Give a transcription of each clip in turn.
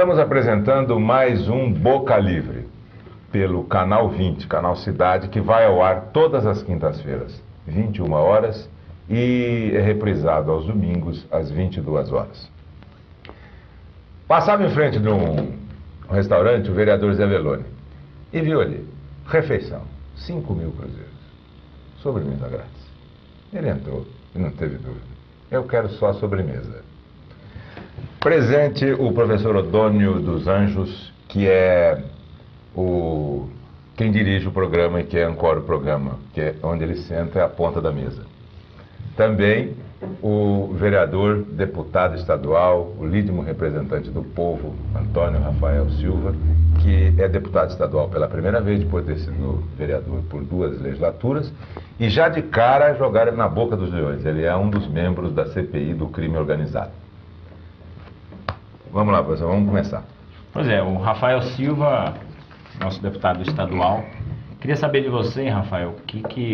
Estamos apresentando mais um Boca Livre, pelo Canal 20, Canal Cidade, que vai ao ar todas as quintas-feiras, 21 horas, e é reprisado aos domingos, às 22 horas. Passava em frente de um restaurante o vereador Zé Veloni e viu ali, refeição, 5.000 cruzeiros, sobremesa grátis. Ele entrou e não teve dúvida. Eu quero só a sobremesa. Presente o professor Odônio dos Anjos, que é quem dirige o programa e que ancora o programa, que é onde ele senta é a ponta da mesa. Também o vereador, deputado estadual, o lídimo representante do povo, Antônio Rafael Silva, que é deputado estadual pela primeira vez, depois de ter sido vereador por 2 legislaturas, e já de cara jogaram na boca dos leões. Ele é um dos membros da CPI do crime organizado. Vamos lá, professor, vamos começar. Pois é, o Rafael Silva, nosso deputado estadual. Queria saber de você, Rafael,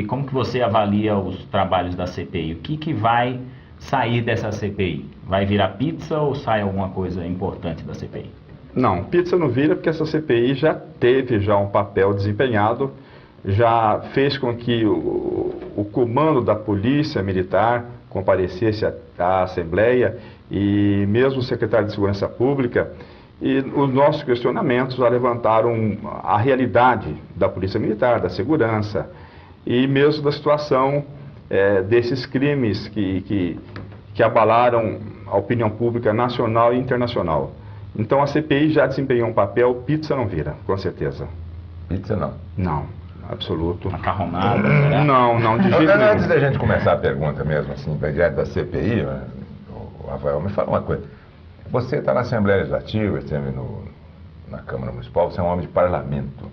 como que você avalia os trabalhos da CPI? O que vai sair dessa CPI? Vai virar pizza ou sai alguma coisa importante da CPI? Não, pizza não vira porque essa CPI já teve um papel desempenhado, já fez com que o comando da Polícia Militar comparecesse à Assembleia e mesmo o secretário de Segurança Pública. E os nossos questionamentos já levantaram a realidade da Polícia Militar, da segurança e mesmo da situação desses crimes que abalaram a opinião pública nacional e internacional. Então a CPI já desempenhou um papel, pizza não vira, com certeza. Pizza não? Não, absoluto. Macarronada, né? Não, de jeito nenhum. Antes da gente começar a pergunta mesmo, assim, diante da CPI, o Rafael me fala uma coisa. Você está na Assembleia Legislativa, esteve na Câmara Municipal, você é um homem de parlamento.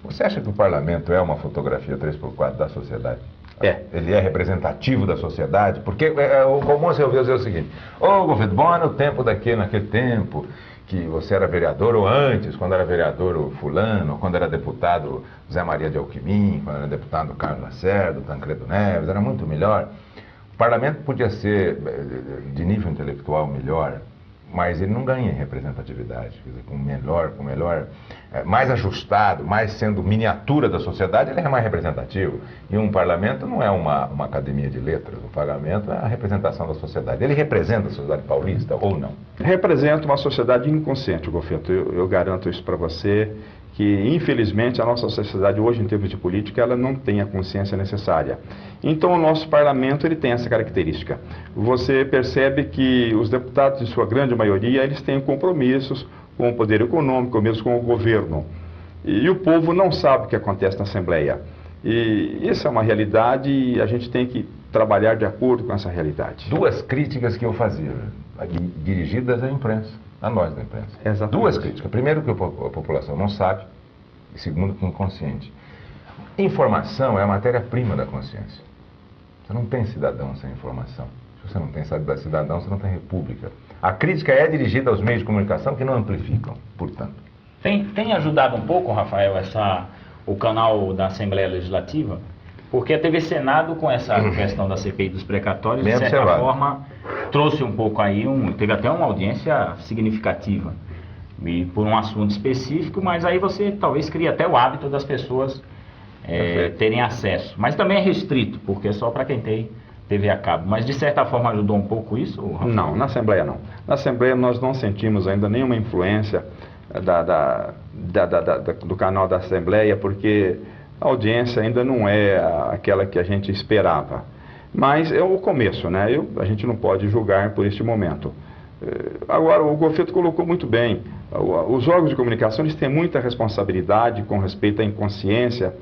Você acha que o parlamento é uma fotografia 3x4 da sociedade? É. Ele é representativo da sociedade? Porque o comum você ouviu dizer o seguinte: governo, bom é no tempo naquele tempo que você era vereador, ou antes, quando era vereador o fulano, ou quando era deputado Zé Maria de Alckmin, quando era deputado Carlos Lacerda, Tancredo Neves, era muito melhor. O parlamento podia ser de nível intelectual melhor, mas ele não ganha em representatividade. Quer dizer, com melhor, mais ajustado, mais sendo miniatura da sociedade, ele é mais representativo. E um parlamento não é uma academia de letras, o parlamento é a representação da sociedade. Ele representa a sociedade paulista ou não? Representa uma sociedade inconsciente, Gofeto. Eu garanto isso para você, que infelizmente a nossa sociedade hoje, em termos de política, ela não tem a consciência necessária. Então o nosso parlamento ele tem essa característica. Você percebe que os deputados, em sua grande maioria, eles têm compromissos com o poder econômico, ou mesmo com o governo. E o povo não sabe o que acontece na Assembleia. E isso é uma realidade e a gente tem que trabalhar de acordo com essa realidade. 2 críticas que eu fazia, dirigidas à imprensa. A nós da imprensa. Exatamente. 2 críticas. Primeiro, que a população não sabe. E segundo, que é inconsciente. Informação é a matéria-prima da consciência. Você não tem cidadão sem informação. Se você não tem cidadão, você não tem república. A crítica é dirigida aos meios de comunicação que não amplificam, portanto. Tem ajudado um pouco, Rafael, o canal da Assembleia Legislativa? Porque a TV Senado, com essa questão da CPI dos precatórios, de certa forma, trouxe um pouco aí, teve até uma audiência significativa, e por um assunto específico, mas aí você talvez cria até o hábito das pessoas terem acesso. Mas também é restrito, porque é só para quem tem TV a cabo. Mas de certa forma ajudou um pouco isso, Rafael? Não, na Assembleia não. Na Assembleia nós não sentimos ainda nenhuma influência do canal da Assembleia, porque a audiência ainda não é aquela que a gente esperava. Mas é o começo, né? A gente não pode julgar por este momento. Agora, o Gofeto colocou muito bem. Os órgãos de comunicação eles têm muita responsabilidade com respeito à inconsciência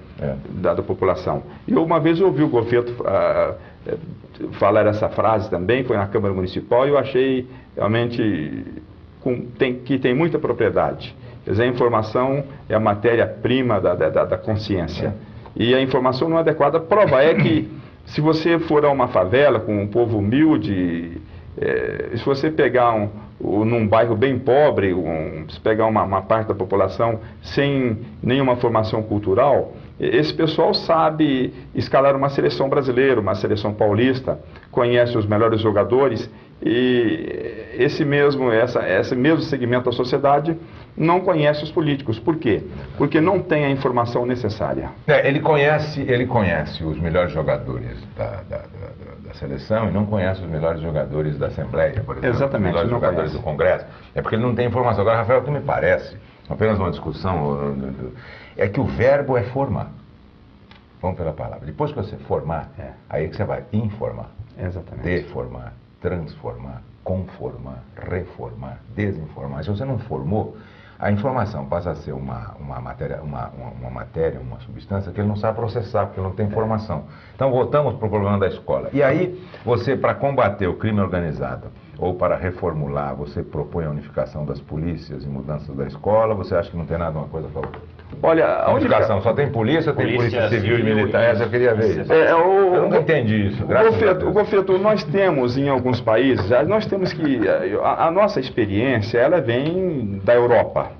da população. E uma vez eu ouvi o Gofeto falar essa frase também, foi na Câmara Municipal, e eu achei realmente que tem muita propriedade. Quer dizer, a informação é a matéria-prima da consciência. E a informação não adequada, prova é que se você for a uma favela com um povo humilde, se você pegar num bairro bem pobre, se pegar uma parte da população sem nenhuma formação cultural, Esse pessoal sabe escalar uma seleção brasileira, uma seleção paulista, conhece os melhores jogadores e esse mesmo segmento da sociedade não conhece os políticos. Por quê? Porque não tem a informação necessária. Ele conhece os melhores jogadores da seleção e não conhece os melhores jogadores da Assembleia, por exemplo. Exatamente. Os melhores jogadores do Congresso. É porque ele não tem informação. Agora, Rafael, o que me parece, apenas uma discussão, é que o verbo é formar. Vamos pela palavra. Depois que você formar, aí é que você vai informar. Exatamente. Deformar, transformar, conformar, reformar, desinformar. Se você não formou, a informação passa a ser uma matéria, uma substância que ele não sabe processar, porque não tem informação. Então, voltamos para o problema da escola. E aí, você, para combater o crime organizado, ou para reformular, você propõe a unificação das polícias e mudanças da escola, você acha que não tem nada uma coisa a favor? Olha, a unificação só tem polícia civil e militar, essa eu queria ver isso. Eu nunca entendi isso, graças a Deus. Gofeto, nós temos em alguns países, nós temos que, a nossa experiência, ela vem da Europa.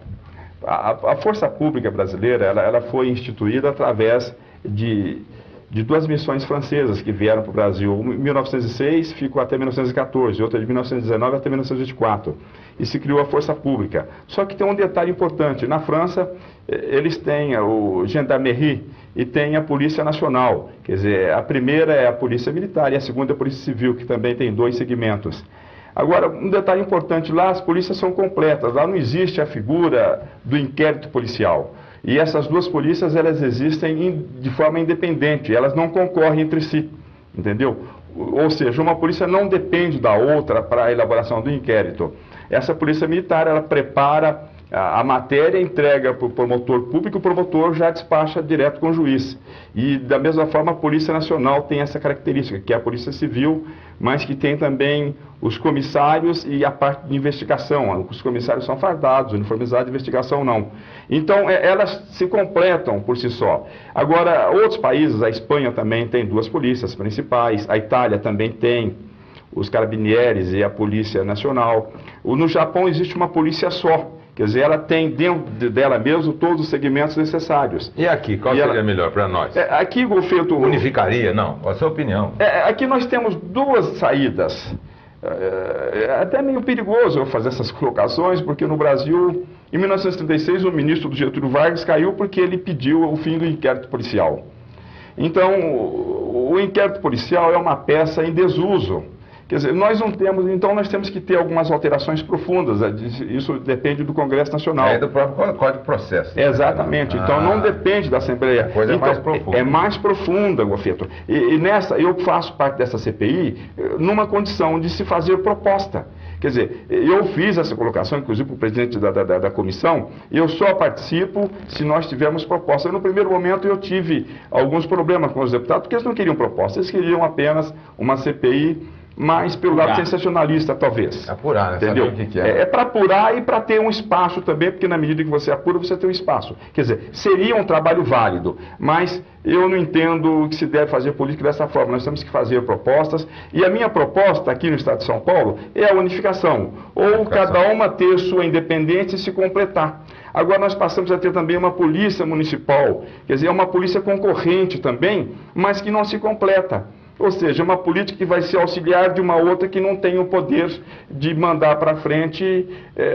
A força pública brasileira, ela foi instituída através de duas missões francesas que vieram para o Brasil. Em 1906 ficou até 1914, outra de 1919 até 1924. E se criou a força pública. Só que tem um detalhe importante. Na França, eles têm o Gendarmerie e tem a Polícia Nacional. Quer dizer, a primeira é a Polícia Militar e a segunda é a Polícia Civil, que também tem 2 segmentos. Agora, um detalhe importante, lá as polícias são completas. Lá não existe a figura do inquérito policial. E essas 2 polícias, elas existem de forma independente, elas não concorrem entre si, entendeu? Ou seja, uma polícia não depende da outra para a elaboração do inquérito. Essa polícia militar, ela prepara a matéria, entrega para o promotor público, o promotor já despacha direto com o juiz. E da mesma forma a Polícia Nacional tem essa característica, que é a Polícia Civil, mas que tem também os comissários e a parte de investigação. Os comissários são fardados, uniformizados, de investigação não. Então elas se completam por si só. Agora, outros países, a Espanha também tem 2 polícias principais, a Itália também tem os Carabinieri e a Polícia Nacional. No Japão existe uma polícia só. Quer dizer, ela tem dentro dela mesmo todos os segmentos necessários. E aqui, qual seria melhor para nós? Aqui, Gofeto... Unificaria? Não, qual a sua opinião? Aqui nós temos 2 saídas. É até meio perigoso eu fazer essas colocações, porque no Brasil, em 1936, o ministro do Getúlio Vargas caiu porque ele pediu o fim do inquérito policial. Então, o inquérito policial é uma peça em desuso. Quer dizer, nós não temos, então nós temos que ter algumas alterações profundas, isso depende do Congresso Nacional. É do próprio Código de Processo. Exatamente, então não depende da Assembleia. A coisa então, é mais profunda. É mais profunda, Gofeto. E nessa, eu faço parte dessa CPI numa condição de se fazer proposta. Quer dizer, eu fiz essa colocação, inclusive para o presidente da comissão, eu só participo se nós tivermos proposta. No primeiro momento eu tive alguns problemas com os deputados, porque eles não queriam proposta, eles queriam apenas uma CPI mas pelo lado sensacionalista, talvez. Apurar, né? Entendeu? Saber o que é. É para apurar e para ter um espaço também, porque na medida que você apura, você tem um espaço. Quer dizer, seria um trabalho válido, mas eu não entendo que se deve fazer política dessa forma. Nós temos que fazer propostas, e a minha proposta aqui no Estado de São Paulo é a unificação. Ou cada uma ter sua independência e se completar. Agora nós passamos a ter também uma polícia municipal, quer dizer, é uma polícia concorrente também, mas que não se completa. Ou seja, uma política que vai ser auxiliar de uma outra que não tem o poder de mandar para frente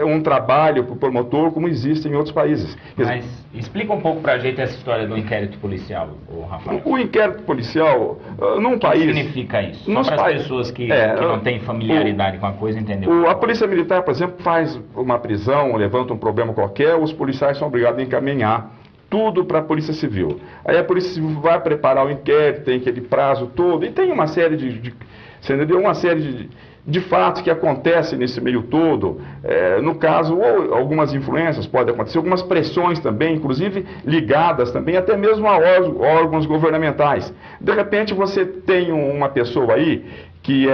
um trabalho para o promotor, como existe em outros países. Mas explica um pouco para a gente essa história do inquérito policial, Rafael. O inquérito policial, num país... O que significa isso? Só para as pessoas que não têm familiaridade com a coisa entender. A Polícia Militar, por exemplo, faz uma prisão, levanta um problema qualquer, os policiais são obrigados a encaminhar tudo para a Polícia Civil. Aí a Polícia Civil vai preparar o inquérito, tem aquele prazo todo, e tem uma série uma série de fatos que acontecem nesse meio todo. No caso, ou algumas influências podem acontecer, algumas pressões também, inclusive ligadas também até mesmo a órgãos governamentais. De repente você tem uma pessoa aí que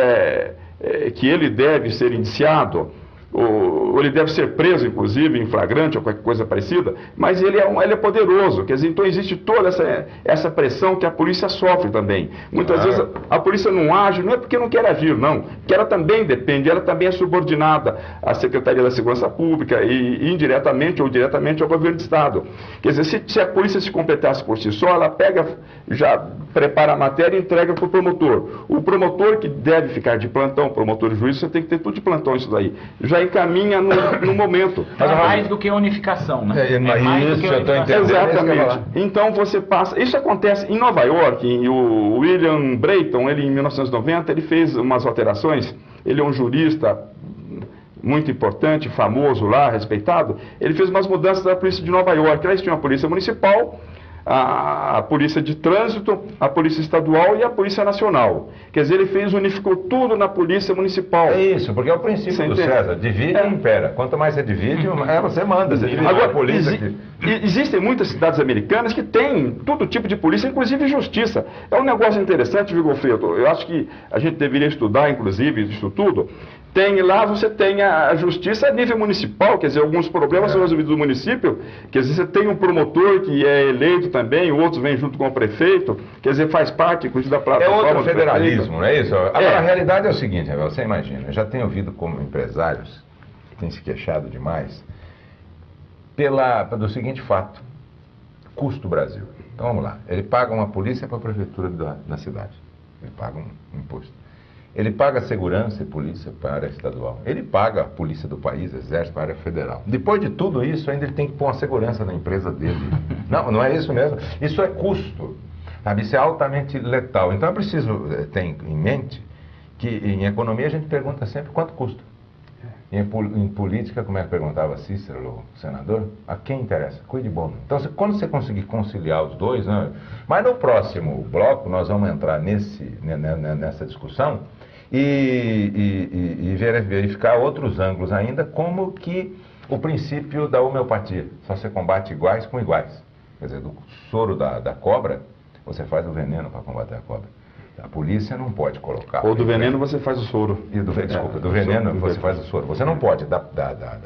ele deve ser indiciado, ou ele deve ser preso, inclusive, em flagrante ou qualquer coisa parecida, mas ele é poderoso, quer dizer, então existe toda essa pressão que a polícia sofre também. Muitas vezes a polícia não age, não é porque não quer agir, não, porque ela também depende, ela também é subordinada à Secretaria da Segurança Pública e indiretamente ou diretamente ao governo do Estado. Quer dizer, se a polícia se completasse por si só, ela já prepara a matéria e entrega para o promotor. O promotor que deve ficar de plantão, o promotor e juiz, você tem que ter tudo de plantão isso daí. Já encaminha no momento. Mas é mais do que unificação, né? É mais do que eu estou entendendo. Exatamente. Então você passa... Isso acontece em Nova York, o William Brayton, ele em 1990, ele fez umas alterações, ele é um jurista muito importante, famoso lá, respeitado, ele fez umas mudanças da polícia de Nova York. Lá tinha a polícia municipal, a polícia de trânsito, a polícia estadual e a polícia nacional. Quer dizer, ele unificou tudo na polícia municipal. É isso, porque é o princípio do César, divide e impera. Quanto mais você divide, você manda. Você divide. Agora, a polícia existem muitas cidades americanas que têm todo tipo de polícia, inclusive justiça. É um negócio interessante, viu, Golfeto? Eu acho que a gente deveria estudar, inclusive, isso tudo. Você tem a justiça a nível municipal, quer dizer, alguns problemas são resolvidos no município, quer dizer, você tem um promotor que é eleito também, outros vêm junto com o prefeito, quer dizer, faz parte, inclusive, da plataforma. É outro federalismo, não é isso? Agora, a realidade é o seguinte, você imagina, eu já tenho ouvido como empresários que têm se queixado demais do seguinte fato: custo Brasil. Então vamos lá, ele paga uma polícia para a prefeitura da cidade, ele paga um imposto. Ele paga segurança e polícia para a área estadual. Ele paga a polícia do país, exército para a área federal. Depois de tudo isso, ainda ele tem que pôr uma segurança na empresa dele. Não é isso mesmo. Isso é custo. Sabe? Isso é altamente letal. Então é preciso ter em mente que em economia a gente pergunta sempre quanto custa. Em política, como é que perguntava Cícero, o senador? A quem interessa? Cuide bom. Então, quando você conseguir conciliar os dois, né? Mas no próximo bloco nós vamos entrar nessa discussão e verificar outros ângulos ainda, como que o princípio da homeopatia. Só você combate iguais com iguais. Quer dizer, do soro da cobra, você faz o veneno para combater a cobra. A polícia não pode colocar... Ou do veneno você faz o soro. Desculpa, do veneno você faz o soro. Você não pode,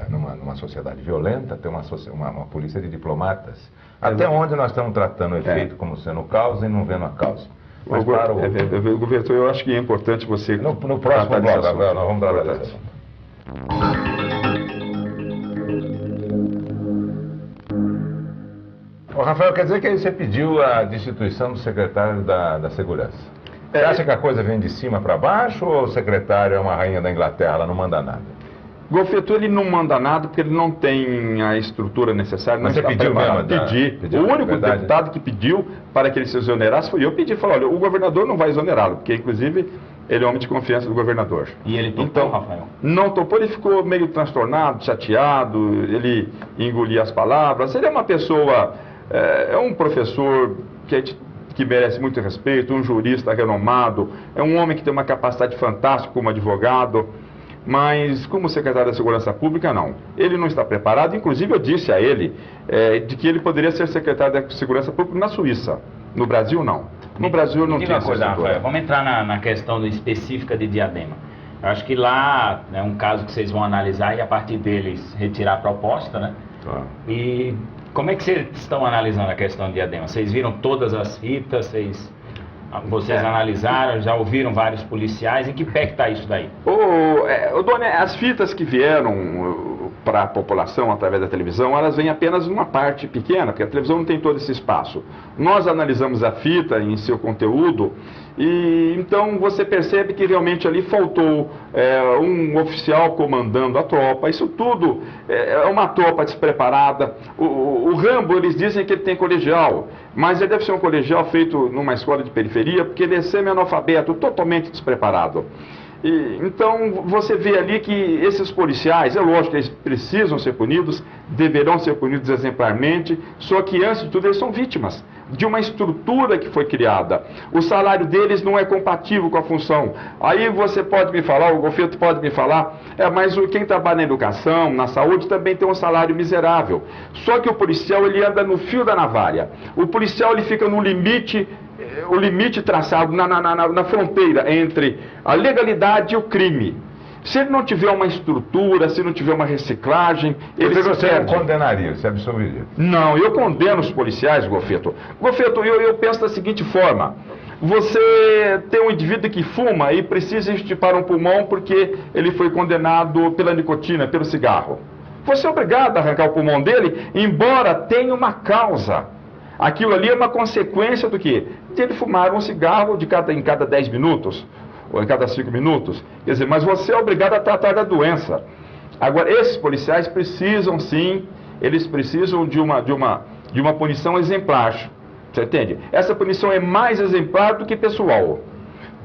numa sociedade violenta, ter uma polícia de diplomatas. Até onde nós estamos tratando o efeito como sendo causa e não vendo a causa. Mas governo, eu acho que é importante você... No próximo bloco, nós vamos tratar dessa. Rafael, quer dizer que aí você pediu a destituição do secretário da Segurança. Você acha que a coisa vem de cima para baixo ou o secretário é uma rainha da Inglaterra, ela não manda nada? Golfeto, ele não manda nada porque ele não tem a estrutura necessária. Mas você pediu mesmo? Pedi. O único deputado que pediu para que ele se exonerasse foi eu. Pedi, falou, olha, o governador não vai exonerá-lo, porque inclusive ele é homem de confiança do governador. E ele topou, então, Rafael? Não topou, ele ficou meio transtornado, chateado, ele engolia as palavras. Ele é uma pessoa, é um professor que merece muito respeito, um jurista renomado, é um homem que tem uma capacidade fantástica como advogado, mas como secretário da Segurança Pública, não. Ele não está preparado, inclusive eu disse a ele de que ele poderia ser secretário da Segurança Pública na Suíça. No Brasil, não. No Brasil não tinha essa estrutura. Vamos entrar na questão específica de Diadema. Eu acho que lá é um caso que vocês vão analisar e a partir deles retirar a proposta, né? E como é que vocês estão analisando a questão de Diadema? Vocês viram todas as fitas, vocês analisaram, já ouviram vários policiais, em que pé que está isso daí? Dona, as fitas que vieram para a população através da televisão, elas vêm apenas uma parte pequena, porque a televisão não tem todo esse espaço. Nós analisamos a fita em seu conteúdo e então você percebe que realmente ali faltou um oficial comandando a tropa. Isso tudo é uma tropa despreparada. O Rambo, eles dizem que ele tem colegial, mas ele deve ser um colegial feito numa escola de periferia, porque ele é semi-analfabeto, totalmente despreparado. Então você vê ali que esses policiais, é lógico que eles precisam ser punidos, deverão ser punidos exemplarmente, só que antes de tudo eles são vítimas de uma estrutura que foi criada. O salário deles não é compatível com a função. Aí você pode me falar, o Golfeto pode me falar, mas quem trabalha na educação, na saúde, também tem um salário miserável. Só que o policial, ele anda no fio da navalha. O policial, ele fica no limite, o limite traçado na fronteira entre a legalidade e o crime. Se ele não tiver uma estrutura, se não tiver uma reciclagem, ele você não condenaria, você absolveria? Não, eu condeno os policiais, Gofeto. Gofeto, eu penso da seguinte forma: você tem um indivíduo que fuma e precisa extirpar um pulmão porque ele foi condenado pela nicotina, pelo cigarro. Você é obrigado a arrancar o pulmão dele, embora tenha uma causa. Aquilo ali é uma consequência do quê? De ele fumar um cigarro em cada 10 minutos, ou em cada 5 minutos. Quer dizer, mas você é obrigado a tratar da doença. Agora, esses policiais precisam sim, eles precisam de uma punição exemplar. Você entende? Essa punição é mais exemplar do que pessoal.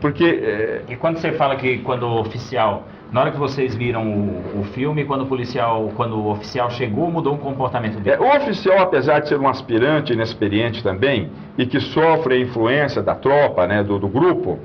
Porque... E quando você fala que quando o oficial... Na hora que vocês viram o filme, quando o oficial chegou, mudou o comportamento dele? O oficial, apesar de ser um aspirante inexperiente também, e que sofre a influência da tropa, né, do grupo,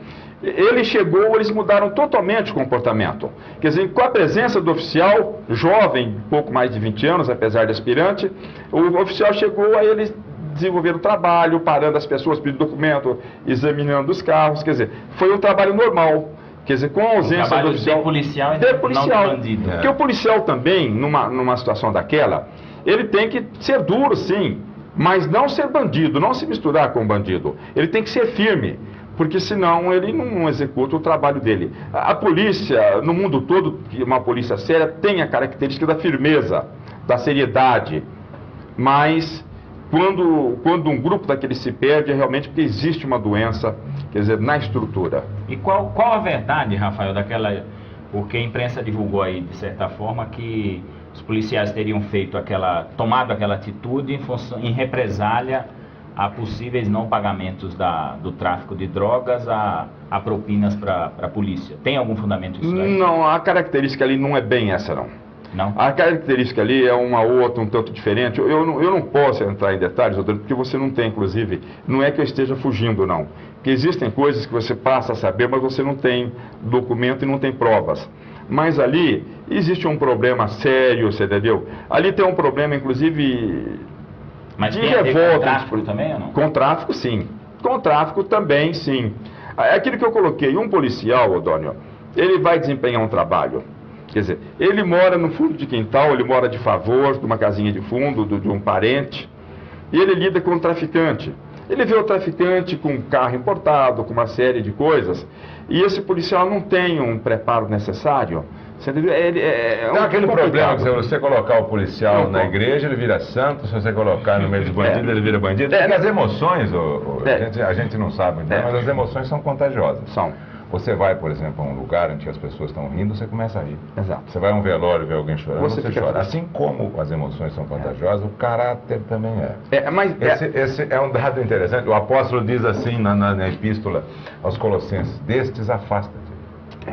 ele chegou, eles mudaram totalmente o comportamento. Quer dizer, com a presença do oficial, jovem, pouco mais de 20 anos, apesar de aspirante, o oficial chegou a eles desenvolver o trabalho, parando as pessoas, pedindo documento, examinando os carros, quer dizer, foi um trabalho normal. Quer dizer, com a ausência do oficial... De policial e de policial. Não de bandido. Porque o policial também, numa situação daquela, ele tem que ser duro, sim, mas não ser bandido, não se misturar com o bandido. Ele tem que ser firme, porque senão ele não executa o trabalho dele. A polícia, no mundo todo, uma polícia séria, tem a característica da firmeza, da seriedade, mas... Quando um grupo daquele se perde, é realmente porque existe uma doença, quer dizer, na estrutura. E qual a verdade, Rafael, daquela... Porque a imprensa divulgou aí, de certa forma, que os policiais teriam tomado aquela atitude em represália a possíveis não pagamentos do tráfico de drogas, a propinas para a polícia. Tem algum fundamento isso aí? Não, a característica ali não é bem essa, não. Não? A característica ali é uma outra, um tanto diferente. Eu não posso entrar em detalhes, doutor, porque você não tem, inclusive, não é que eu esteja fugindo, não. Porque existem coisas que você passa a saber, mas você não tem documento e não tem provas. Mas ali existe um problema sério, você entendeu? Ali tem um problema, inclusive, mas de tem a ver revolta. Com tráfico também ou não? Com tráfico, sim. Com tráfico também, sim. É aquilo que eu coloquei, um policial, Odônio, ele vai desempenhar um trabalho. Quer dizer, ele mora no fundo de quintal, ele mora de favor, de uma casinha de fundo, de um parente, e ele lida com o traficante. Ele vê o traficante com um carro importado, com uma série de coisas, e esse policial não tem um preparo necessário. Não, aquele problema que se você colocar o policial na igreja, ele vira santo, se você colocar no meio dos bandidos, ele vira bandido. Porque as emoções, a gente não sabe, mas as emoções são contagiosas. São. Você vai, por exemplo, a um lugar onde as pessoas estão rindo, você começa a rir. Exato. Você vai a um velório e vê alguém chorando, você chora. Triste. Assim como as emoções são contagiosas, o caráter também é. Mas esse é um dado interessante. O apóstolo diz assim na epístola aos Colossenses: destes afasta-te.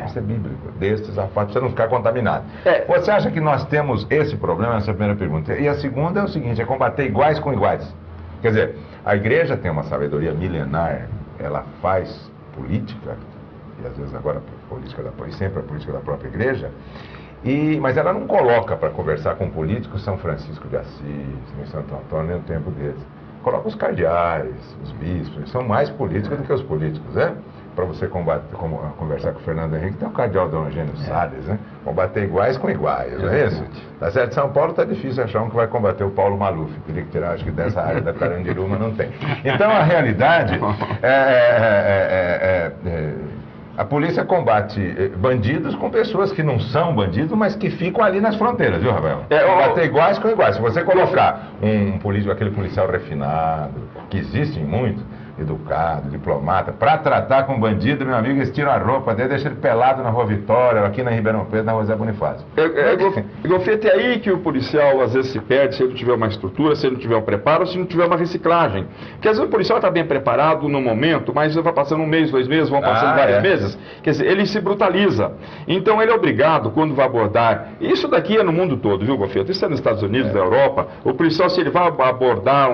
Isso é bíblico. Destes afasta-te, para você não ficar contaminado. Você acha que nós temos esse problema? Essa é a primeira pergunta. E a segunda é o seguinte: é combater iguais com iguais. Quer dizer, a igreja tem uma sabedoria milenar, ela faz política, e às vezes agora sempre a política da própria igreja, mas ela não coloca para conversar com políticos São Francisco de Assis, nem Santo Antônio, nem o tempo deles. Coloca os cardeais, os bispos, eles são mais políticos do que os políticos, né? Para você conversar com o Fernando Henrique, tem o cardeal Dom Eugênio Salles, né? Combater iguais com iguais, não é isso? Tá certo? São Paulo está difícil achar um que vai combater o Paulo Maluf, teria que tirar, acho que dessa área da Carandiru, mas não tem. Então a realidade a polícia combate bandidos com pessoas que não são bandidos, mas que ficam ali nas fronteiras, viu, Rafael? Combater iguais com iguais. Se você colocar aquele policial refinado, que existem muito, educado, diplomata, para tratar com bandido, meu amigo, eles tiram a roupa dele, deixam ele pelado na Rua Vitória, aqui na Ribeirão Preto, na Rua Zé Bonifácio. Gofete, é aí que o policial às vezes se perde, se ele não tiver uma estrutura, se ele não tiver um preparo, se não tiver uma reciclagem. Porque às vezes o policial está bem preparado no momento, mas vai passando 1 mês, 2 meses, vão passando vários meses, quer dizer, ele se brutaliza. Então ele é obrigado, quando vai abordar, isso daqui é no mundo todo, viu, Gofete? Isso é nos Estados Unidos, na Europa, o policial, se ele vai abordar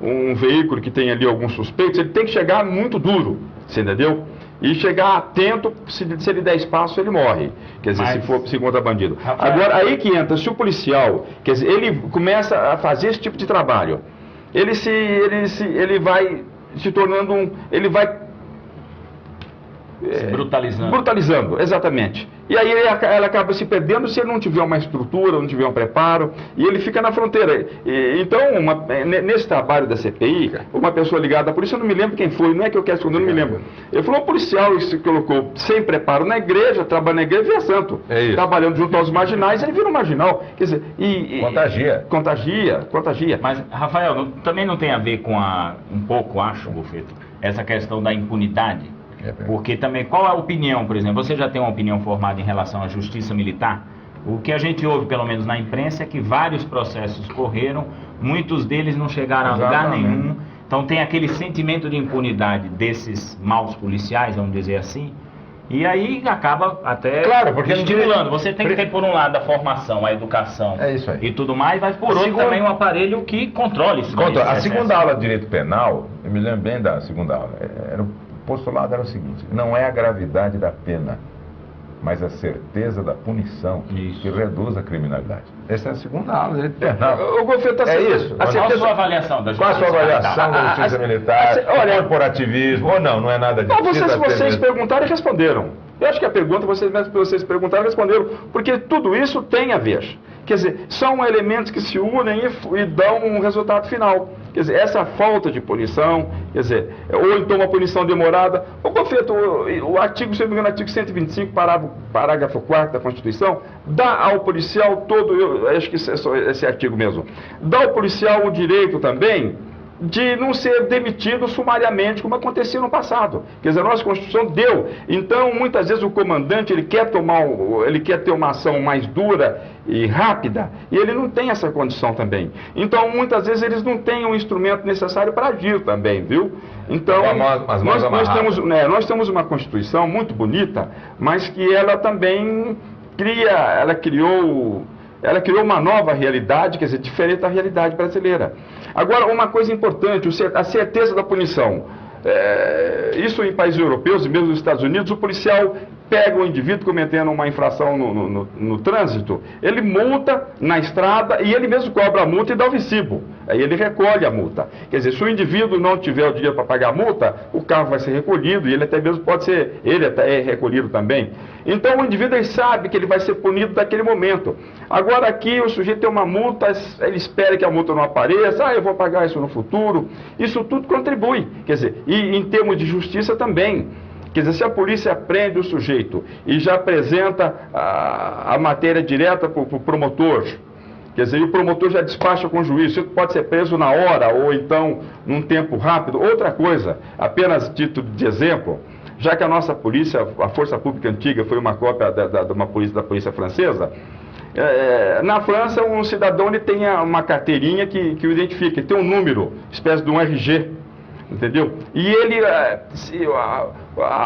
um veículo que tem ali alguns suspeitos, ele tem que chegar muito duro, você entendeu? E chegar atento, se ele der espaço, ele morre. Quer dizer, se encontra bandido. Rafael, agora, aí que entra, se o policial, quer dizer, ele começa a fazer esse tipo de trabalho, ele vai se tornando ele vai... brutalizando. Brutalizando, exatamente. E aí ela acaba se perdendo se ele não tiver uma estrutura, não tiver um preparo, e ele fica na fronteira. Então, nesse trabalho da CPI, uma pessoa ligada à polícia, eu não me lembro quem foi, não é que eu quero esconder, eu não me lembro. Ele falou, um policial se colocou sem preparo na igreja, trabalha na igreja, vira santo. Trabalhando junto aos marginais, ele vira um marginal. Quer dizer, Contagia. Mas, Rafael, também não tem a ver com um pouco, acho, Gofeto, essa questão da impunidade? Porque também, qual a opinião, por exemplo, você já tem uma opinião formada em relação à justiça militar? O que a gente ouve, pelo menos na imprensa, é que vários processos correram, muitos deles não chegaram a lugar nenhum. Então tem aquele sentimento de impunidade desses maus policiais, vamos dizer assim, e aí acaba até estimulando. Você tem que ter, por um lado, a formação, a educação e tudo mais, mas por outro também um aparelho que controle isso. A segunda aula de direito penal, eu me lembro bem da segunda aula, o postulado era o seguinte: não é a gravidade da pena, mas a certeza da punição que reduz a criminalidade. Essa é a segunda aula de direito penal. Isso. Qual a sua avaliação da justiça militar? Qual a sua avaliação da justiça militar? Corporativismo, ou não é nada disso? Vocês perguntaram e responderam. Eu acho que a pergunta, vocês perguntaram e responderam, porque tudo isso tem a ver. Quer dizer, são elementos que se unem e dão um resultado final. Quer dizer, essa falta de punição, quer dizer, ou então uma punição demorada. O Gofeto, o artigo, se não me engano, artigo 125, parágrafo 4º da Constituição, dá ao policial todo, eu acho que é só esse artigo mesmo, dá ao policial o direito também de não ser demitido sumariamente, como acontecia no passado. Quer dizer, a nossa Constituição deu. Então, muitas vezes o comandante, ele quer ter uma ação mais dura e rápida, e ele não tem essa condição também. Então, muitas vezes eles não têm o instrumento necessário para agir também, viu? Então, nós temos uma Constituição muito bonita, mas que ela também criou uma nova realidade, quer dizer, diferente da realidade brasileira. Agora, uma coisa importante, a certeza da punição. Isso em países europeus e mesmo nos Estados Unidos, o policial pega o indivíduo cometendo uma infração no trânsito, ele multa na estrada e ele mesmo cobra a multa e dá o recibo. Aí ele recolhe a multa. Quer dizer, se o indivíduo não tiver o dinheiro para pagar a multa, o carro vai ser recolhido e ele até mesmo ele até é recolhido também. Então o indivíduo ele sabe que ele vai ser punido naquele momento. Agora aqui o sujeito tem uma multa, ele espera que a multa não apareça, eu vou pagar isso no futuro. Isso tudo contribui. Quer dizer, e em termos de justiça também. Quer dizer, se a polícia prende o sujeito e já apresenta a matéria direta para o promotor, quer dizer, e o promotor já despacha com o juiz, isso pode ser preso na hora ou então num tempo rápido. Outra coisa, apenas título de exemplo, já que a nossa polícia, a Força Pública Antiga, foi uma cópia da polícia francesa, na França um cidadão ele tem uma carteirinha que o identifica, ele tem um número, espécie de um RG. Entendeu? E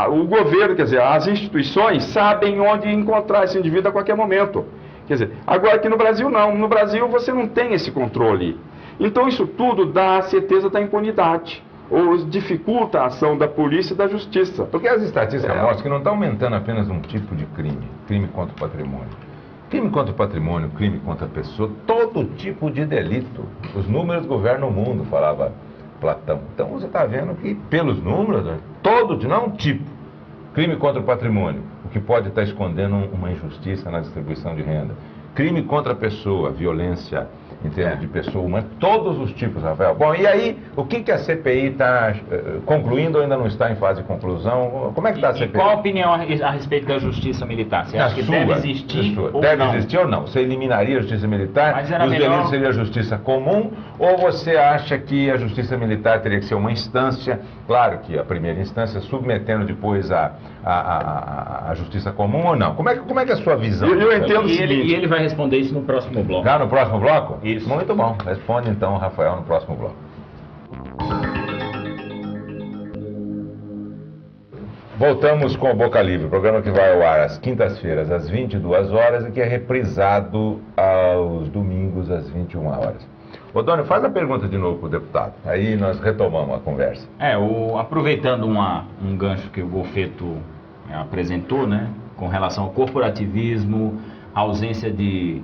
o governo, quer dizer, as instituições sabem onde encontrar esse indivíduo a qualquer momento. Quer dizer, agora aqui no Brasil não. No Brasil você não tem esse controle. Então isso tudo dá a certeza da impunidade, ou dificulta a ação da polícia e da justiça. Porque as estatísticas mostram que não está aumentando apenas um tipo de crime contra o patrimônio. Crime contra o patrimônio, crime contra a pessoa, todo tipo de delito. Os números governam o mundo, falava Platão. Então você está vendo que, pelos números, não é um tipo. Crime contra o patrimônio, o que pode estar escondendo uma injustiça na distribuição de renda. Crime contra a pessoa, violência em termos de pessoa humana, todos os tipos, Rafael. Bom, e aí, o que a CPI está concluindo ou ainda não está em fase de conclusão? Como é que está a CPI? E qual a opinião a respeito da justiça militar? Você acha que deve existir ou não? Deve existir ou não? Você eliminaria a justiça militar? Os delitos seria a justiça comum? Ou você acha que a justiça militar teria que ser uma instância, claro que a primeira instância, submetendo depois a justiça comum ou não? Como é que é a sua visão? Eu entendo e ele vai responder isso no próximo bloco. Já no próximo bloco? Isso. Muito bom. Responde então, Rafael, no próximo bloco. Voltamos com o Boca Livre, programa que vai ao ar às quintas-feiras, às 22 horas e que é reprisado aos domingos, às 21 horas. Odônio, faz a pergunta de novo para o deputado, aí nós retomamos a conversa. Aproveitando um gancho que o Gofeto apresentou, né, com relação ao corporativismo, a ausência de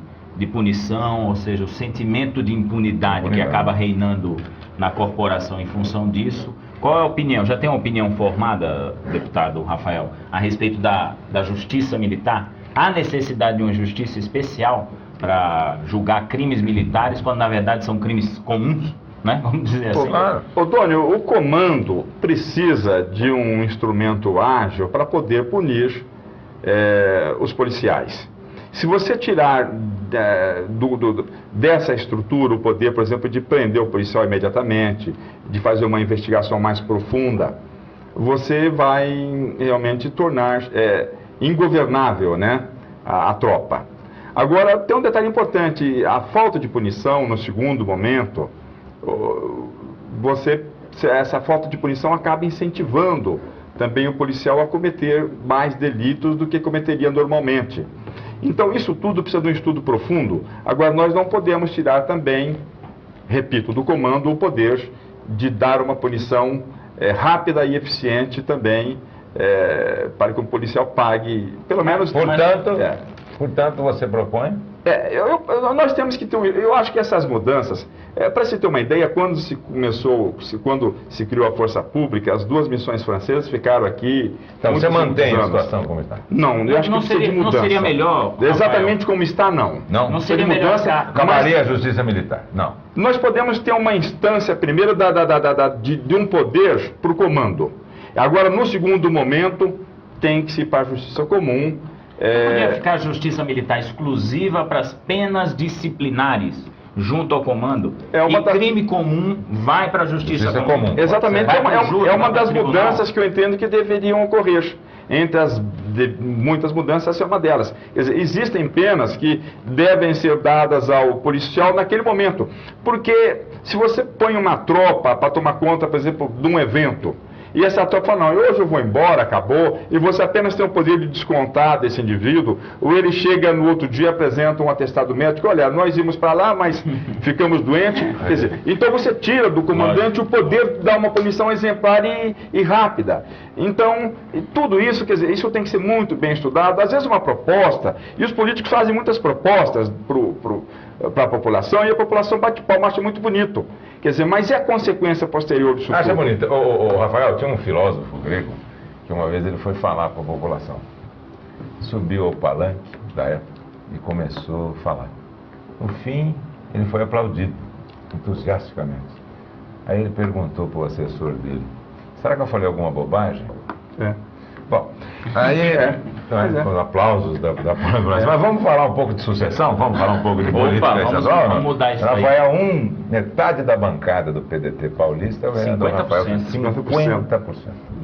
punição, ou seja, o sentimento de impunidade que acaba reinando na corporação em função disso. Qual é a opinião? Já tem uma opinião formada, deputado Rafael, a respeito da justiça militar? há necessidade de uma justiça especial para julgar crimes militares, quando na verdade são crimes comuns, né? Vamos dizer assim. Ô, Dônio, o comando precisa de um instrumento ágil para poder punir os policiais. Se você tirar dessa estrutura o poder, por exemplo, de prender o policial imediatamente, de fazer uma investigação mais profunda, você vai realmente tornar ingovernável, né, a tropa. Agora, tem um detalhe importante: a falta de punição no segundo momento, essa falta de punição acaba incentivando também o policial a cometer mais delitos do que cometeria normalmente. Então, isso tudo precisa de um estudo profundo. Agora, nós não podemos tirar também, repito, do comando o poder de dar uma punição rápida e eficiente também, para que o policial pague, pelo menos... Portanto, você propõe? Nós temos que ter eu acho que essas mudanças, para se ter uma ideia, quando se criou a Força Pública, as duas missões francesas ficaram aqui. Então você mantém a situação como está? Não, eu acho que precisa de mudança. Não seria melhor, exatamente como está, não. Não seria melhor acabaria a justiça militar? Não. Nós podemos ter uma instância primeiro de um poder para o comando. Agora, no segundo momento, tem que se ir para a justiça comum. Poderia ficar a justiça militar exclusiva para as penas disciplinares junto ao comando, e crime comum vai para a justiça comum. Exatamente, é uma das mudanças que eu entendo que deveriam ocorrer. Entre muitas mudanças, essa é uma delas. Quer dizer, existem penas que devem ser dadas ao policial naquele momento. Porque se você põe uma tropa para tomar conta, por exemplo, de um evento, e essa tropa fala, não, hoje eu vou embora, acabou, e você apenas tem o poder de descontar desse indivíduo, ou ele chega no outro dia, apresenta um atestado médico, olha, nós íamos para lá, mas ficamos doentes. Quer dizer, então você tira do comandante o poder de dar uma punição exemplar e rápida. Então, tudo isso, quer dizer, isso tem que ser muito bem estudado. Às vezes uma proposta, e os políticos fazem muitas propostas para a população, e a população bate palma, acha muito bonito. Quer dizer, mas é a consequência posterior disso tudo. Acha bonito. Ô, Rafael, tinha um filósofo grego que uma vez ele foi falar para a população. Subiu ao palanque da época e começou a falar. No fim, ele foi aplaudido, entusiasticamente. Aí ele perguntou para o assessor dele, será que eu falei alguma bobagem? Bom, aí com aplausos da população. Mas vamos falar um pouco de sucessão? Vamos falar um pouco de política estadual? Vamos mudar isso aí. Rafael, metade da bancada do PDT paulista é o vereador Rafael. 50%.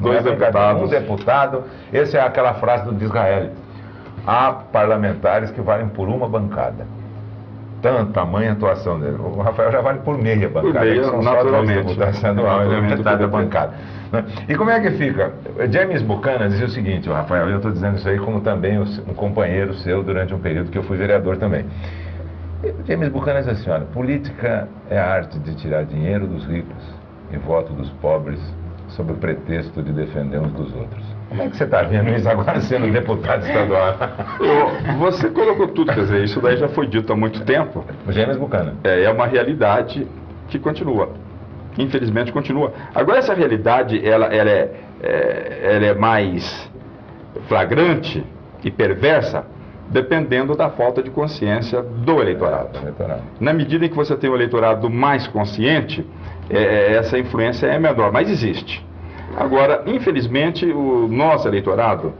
Dois deputados. Um deputado. Essa é aquela frase do Disraeli. Há parlamentares que valem por uma bancada. Tamanha atuação dele. O Rafael já vale por meia bancada. Por meia, são naturalmente. Só 2 deputados estaduais, ele é metade da bancada. E como é que fica? James Buchanan dizia o seguinte, Rafael, eu estou dizendo isso aí como também um companheiro seu durante um período que eu fui vereador também. James Buchanan diz assim, olha, política é a arte de tirar dinheiro dos ricos e voto dos pobres sob o pretexto de defender uns dos outros. Como é que você está vendo isso agora sendo deputado estadual? Você colocou tudo, quer dizer, isso daí já foi dito há muito tempo. O James Buchanan. É uma realidade que continua. Infelizmente continua. Agora essa realidade, ela é mais flagrante e perversa dependendo da falta de consciência do eleitorado. Na medida em que você tem um eleitorado mais consciente, essa influência é menor, mas existe. Agora, infelizmente, o nosso eleitorado,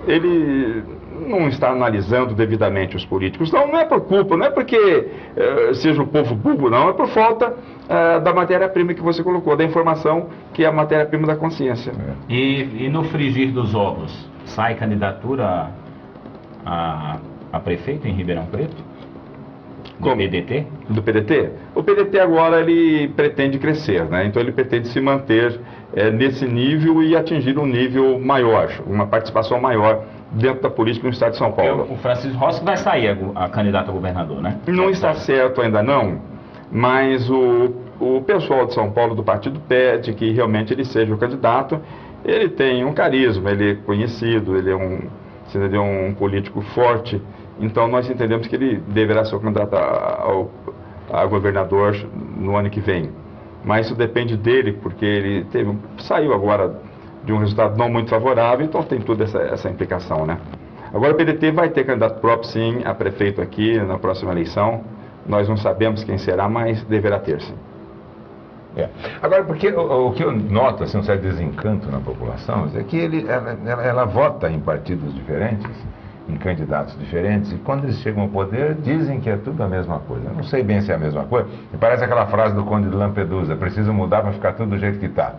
ele não está analisando devidamente os políticos. Não é por culpa, não é porque seja o povo burro, não. É por falta da matéria-prima que você colocou, da informação que é a matéria-prima da consciência. E no frigir dos ovos, sai candidatura a prefeito em Ribeirão Preto? Do PDT? Do PDT? O PDT agora ele pretende crescer, né? Então ele pretende se manter nesse nível e atingir um nível maior, uma participação maior dentro da política no estado de São Paulo. O Francisco Rossi vai sair a candidato a governador, né? Não está certo ainda não, mas o pessoal de São Paulo do partido pede que realmente ele seja o candidato. Ele tem um carisma, ele é conhecido, ele é um político forte. Então nós entendemos que ele deverá ser o candidato a governador no ano que vem. Mas isso depende dele, porque ele saiu agora de um resultado não muito favorável, então tem toda essa implicação, né? Agora o PDT vai ter candidato próprio, sim, a prefeito aqui na próxima eleição. Nós não sabemos quem será, mas deverá ter, sim. Agora, porque o que eu noto, assim, um certo desencanto na população, é que ela vota em partidos diferentes, em candidatos diferentes, e quando eles chegam ao poder, dizem que é tudo a mesma coisa. Eu não sei bem se é a mesma coisa, me parece aquela frase do Conde de Lampedusa, preciso mudar para ficar tudo do jeito que está.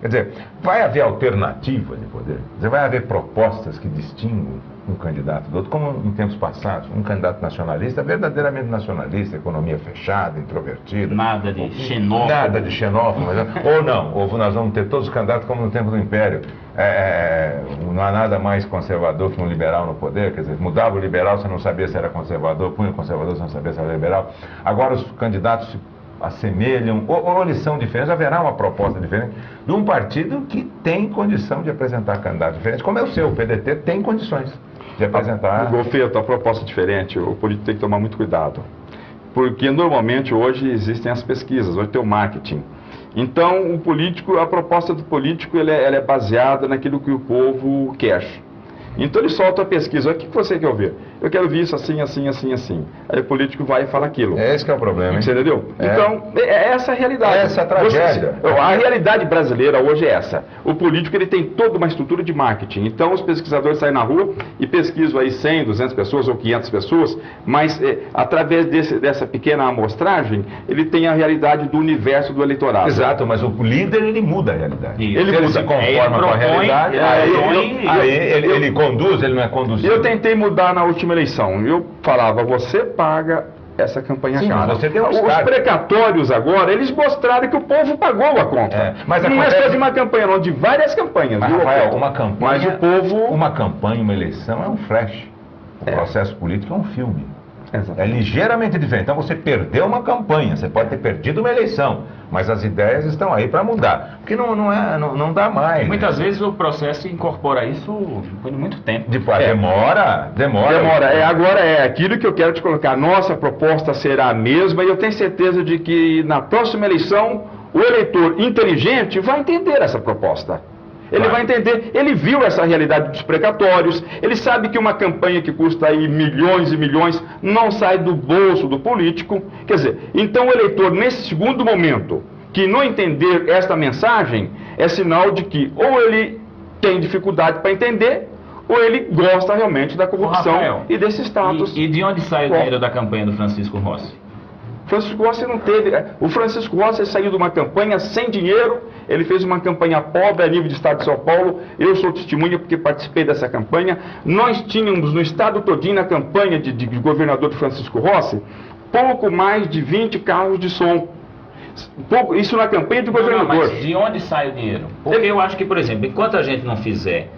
Quer dizer, vai haver alternativa de poder? Quer dizer, vai haver propostas que distinguam um candidato do outro, como em tempos passados, um candidato nacionalista, verdadeiramente nacionalista, economia fechada, introvertido. Nada de xenófobo. Nada de xenófobo. Ou não, ou nós vamos ter todos os candidatos como no tempo do Império. Não há nada mais conservador que um liberal no poder, quer dizer, mudava o liberal, você não sabia se era conservador, punha o conservador, você não sabia se era liberal. Agora os candidatos se assemelham, ou eles são diferentes, haverá uma proposta diferente de um partido que tem condição de apresentar candidatos diferentes, como é o seu, o PDT tem condições de apresentar. Golfeto, a proposta é diferente, o político tem que tomar muito cuidado, porque normalmente hoje existem as pesquisas, hoje tem o marketing. Então o político, a proposta do político ela é baseada naquilo que o povo quer. Então ele solta a pesquisa, o que você quer ouvir? Eu quero ver isso assim, assim, assim, assim. Aí o político vai e fala aquilo. Esse que é o problema, hein? Você entendeu? Então, essa é a realidade. Essa é a tragédia. A realidade brasileira hoje é essa. O político ele tem toda uma estrutura de marketing. Então os pesquisadores saem na rua e pesquisam aí 100, 200 pessoas ou 500 pessoas, mas através dessa pequena amostragem, ele tem a realidade do universo do eleitorado. Exato, mas o líder ele muda a realidade. Ele se conforma com a realidade, aí ele conduz, ele não é conduzido. Eu tentei mudar na última eleição. Eu falava, você paga essa campanha cara. Você tem Os precatórios agora, eles mostraram que o povo pagou a conta. Mas não é só de uma campanha, não, de várias campanhas. Mas, Rafael, uma campanha, mas o povo... uma campanha, uma eleição é um flash. O processo político é um filme. Exatamente. É ligeiramente diferente. Então você perdeu uma campanha, você pode ter perdido uma eleição, mas as ideias estão aí para mudar. Porque não dá mais. Muitas vezes o processo incorpora isso depois de muito tempo. Demora. Agora é aquilo que eu quero te colocar. Nossa proposta será a mesma e eu tenho certeza de que na próxima eleição o eleitor inteligente vai entender essa proposta. Ele vai entender, ele viu essa realidade dos precatórios, ele sabe que uma campanha que custa aí milhões e milhões não sai do bolso do político. Quer dizer, então o eleitor nesse segundo momento, que não entender esta mensagem, é sinal de que ou ele tem dificuldade para entender, ou ele gosta realmente da corrupção, Rafael, e desse status. E de onde sai o dinheiro da campanha do Francisco Rossi? Francisco Rossi não teve. O Francisco Rossi saiu de uma campanha sem dinheiro, ele fez uma campanha pobre a nível do estado de São Paulo. Eu sou testemunha porque participei dessa campanha. Nós tínhamos no estado todinho, na campanha de governador de Francisco Rossi, pouco mais de 20 carros de som. Isso na campanha de governador. Mas de onde sai o dinheiro? Porque eu acho que, por exemplo, enquanto a gente não fizer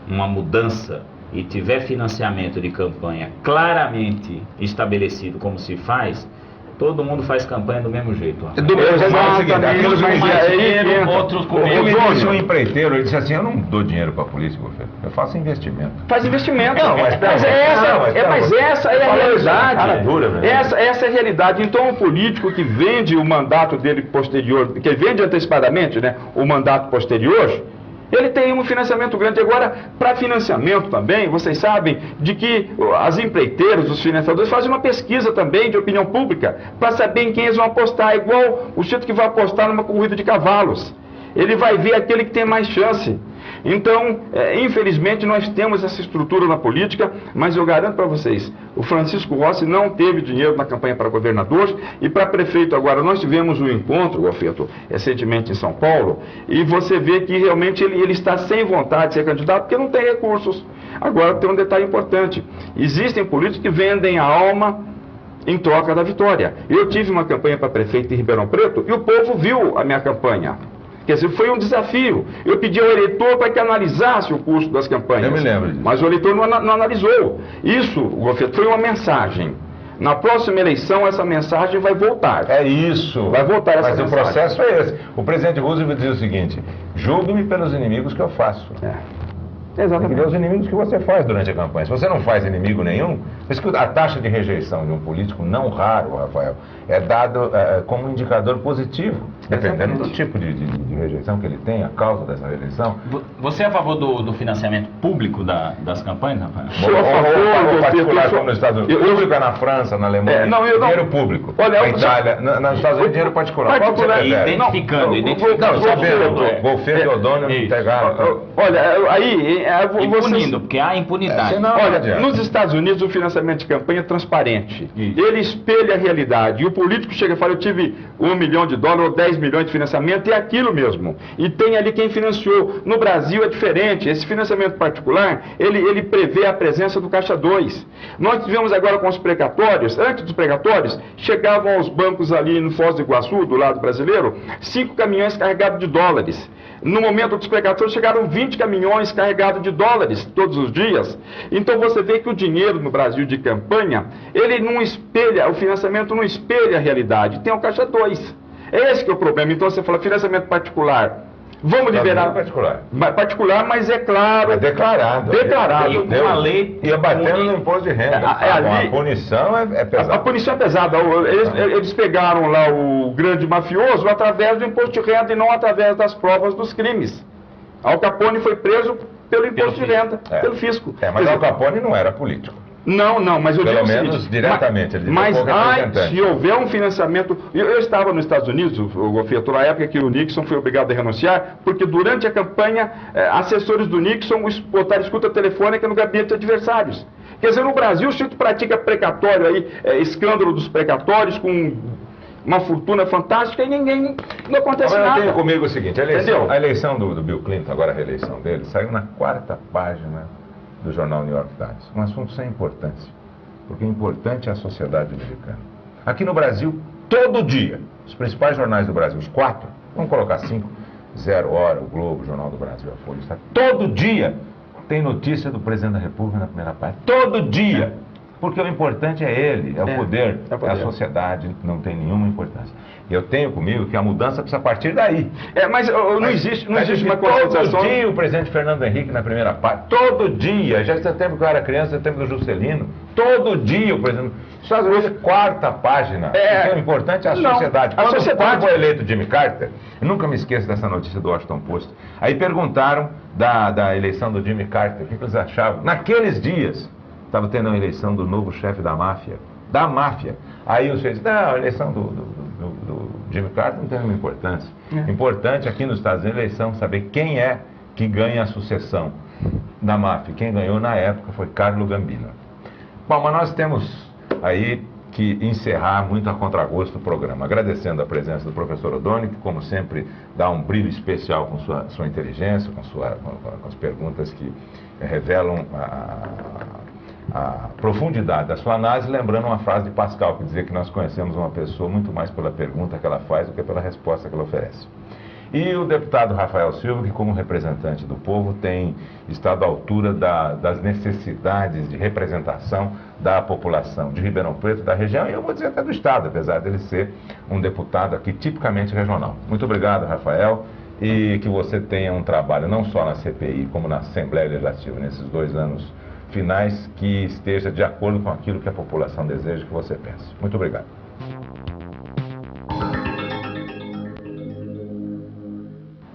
uma mudança e tiver financiamento de campanha claramente estabelecido como se faz, todo mundo faz campanha do mesmo jeito. Outros com menos. Eu disse um empreiteiro, ele disse assim, eu não dou dinheiro para a polícia, eu faço investimento. Faz investimento. Mas essa é a realidade. Essa é a realidade. Então o político que vende o mandato dele posterior, que vende antecipadamente, né, o mandato posterior, ele tem um financiamento grande. Agora, para financiamento também, vocês sabem de que as empreiteiras, os financiadores fazem uma pesquisa também de opinião pública para saber em quem eles vão apostar, igual o sujeito que vai apostar numa corrida de cavalos. Ele vai ver aquele que tem mais chance. Então, infelizmente, nós temos essa estrutura na política, mas eu garanto para vocês, o Francisco Rossi não teve dinheiro na campanha para governador e para prefeito. Agora, nós tivemos um encontro, Golfeto, recentemente em São Paulo, e você vê que realmente ele está sem vontade de ser candidato porque não tem recursos. Agora, tem um detalhe importante, existem políticos que vendem a alma em troca da vitória. Eu tive uma campanha para prefeito em Ribeirão Preto e o povo viu a minha campanha. Quer dizer, foi um desafio. Eu pedi ao eleitor para que analisasse o custo das campanhas. Eu me lembro disso. Mas o eleitor não analisou. Isso, Golfeto, foi uma mensagem. Na próxima eleição, essa mensagem vai voltar. É isso. Vai voltar essa mensagem. Mas o processo é esse. O presidente Roosevelt dizia o seguinte, julgue-me pelos inimigos que eu faço. Exatamente. Tem que ver os inimigos que você faz durante a campanha. Se você não faz inimigo nenhum, por isso que a taxa de rejeição de um político, não raro, Rafael, é dado como um indicador positivo, dependendo do tipo de rejeição que ele tem, a causa dessa rejeição. Você é a favor do financiamento público das campanhas, Rafael? Ou particular, como nos Estados Unidos. Público é na França, na Alemanha, dinheiro público. Olha, na Itália, nos Estados Unidos, dinheiro particular. Identificando. Golfeiro e O'Donnell não pegaram. Olha, aí... Impunindo, porque há impunidade. Olha, nos Estados Unidos o financiamento de campanha é transparente. Isso. Ele espelha a realidade. E o político chega e fala, eu tive $1 milhão ou 10 milhões de financiamento, e é aquilo mesmo. E tem ali quem financiou. No Brasil é diferente. Esse financiamento particular, ele prevê a presença do Caixa 2. Nós tivemos agora com os precatórios, antes dos precatórios, chegavam aos bancos ali no Foz do Iguaçu, do lado brasileiro, 5 caminhões carregados de dólares. No momento dos precatórios chegaram 20 caminhões carregados de dólares todos os dias. Então você vê que o dinheiro no Brasil de campanha, ele não espelha, o financiamento não espelha a realidade. Tem o Caixa 2. É esse que é o problema. Então você fala financiamento particular. Vamos liberar. Particular, mas é claro. É declarado. Declarado. E uma lei. Ia batendo no imposto de renda. A punição é pesada. A punição é pesada. Eles pegaram lá o grande mafioso através do imposto de renda e não através das provas dos crimes. Al Capone foi preso pelo imposto de renda, pelo fisco. Mas Al Capone não era político. Não, mas eu digo o seguinte, pelo menos diretamente. Mas se houver um financiamento... Eu estava nos Estados Unidos, Golfeto, na época que o Nixon foi obrigado a renunciar, porque durante a campanha, assessores do Nixon botaram escuta telefônica no gabinete de adversários. Quer dizer, no Brasil, se tu pratica precatório aí, escândalo dos precatórios, com uma fortuna fantástica, e não acontece nada. Eu tenho comigo o seguinte, a eleição do Bill Clinton, agora a reeleição dele, saiu na 4ª página do jornal New York Times. Um assunto sem importância, porque o importante é a sociedade americana. Aqui no Brasil, todo dia, os principais jornais do Brasil, os 4, vamos colocar 5, 0 Hora, o Globo, o Jornal do Brasil, a Folha, está todo dia tem notícia do presidente da República na primeira página. Todo dia! Porque o importante é ele, é o poder, é a sociedade, não tem nenhuma importância. Eu tenho comigo que a mudança precisa partir daí. Mas não existe uma conscientização. Todo dia o presidente Fernando Henrique na primeira página, todo dia, já tem tempo que eu era criança, tempo do Juscelino, todo dia o presidente... Estados Unidos, 4ª página. Então, o importante é a sociedade. Quando foi eleito Jimmy Carter, eu nunca me esqueço dessa notícia do Washington Post, aí perguntaram da eleição do Jimmy Carter, o que eles achavam. Naqueles dias, estava tendo a eleição do novo chefe da máfia. Aí os fez, não, a eleição do Jimmy Carter não tem nenhuma importância. Importante aqui nos Estados Unidos, a eleição, saber quem é que ganha a sucessão da máfia. Quem ganhou na época foi Carlo Gambino. Bom, mas nós temos aí que encerrar muito a contragosto o programa, agradecendo a presença do professor O'Donnell, que como sempre dá um brilho especial com sua inteligência, com as perguntas que revelam a profundidade da sua análise, lembrando uma frase de Pascal, que dizia que nós conhecemos uma pessoa muito mais pela pergunta que ela faz do que pela resposta que ela oferece. E o deputado Rafael Silva, que como representante do povo tem estado à altura das necessidades de representação da população de Ribeirão Preto, da região, e eu vou dizer até do estado, apesar dele ser um deputado aqui tipicamente regional. Muito obrigado, Rafael, e que você tenha um trabalho não só na CPI, como na Assembleia Legislativa, nesses 2 anos finais, que esteja de acordo com aquilo que a população deseja que você pense. Muito obrigado.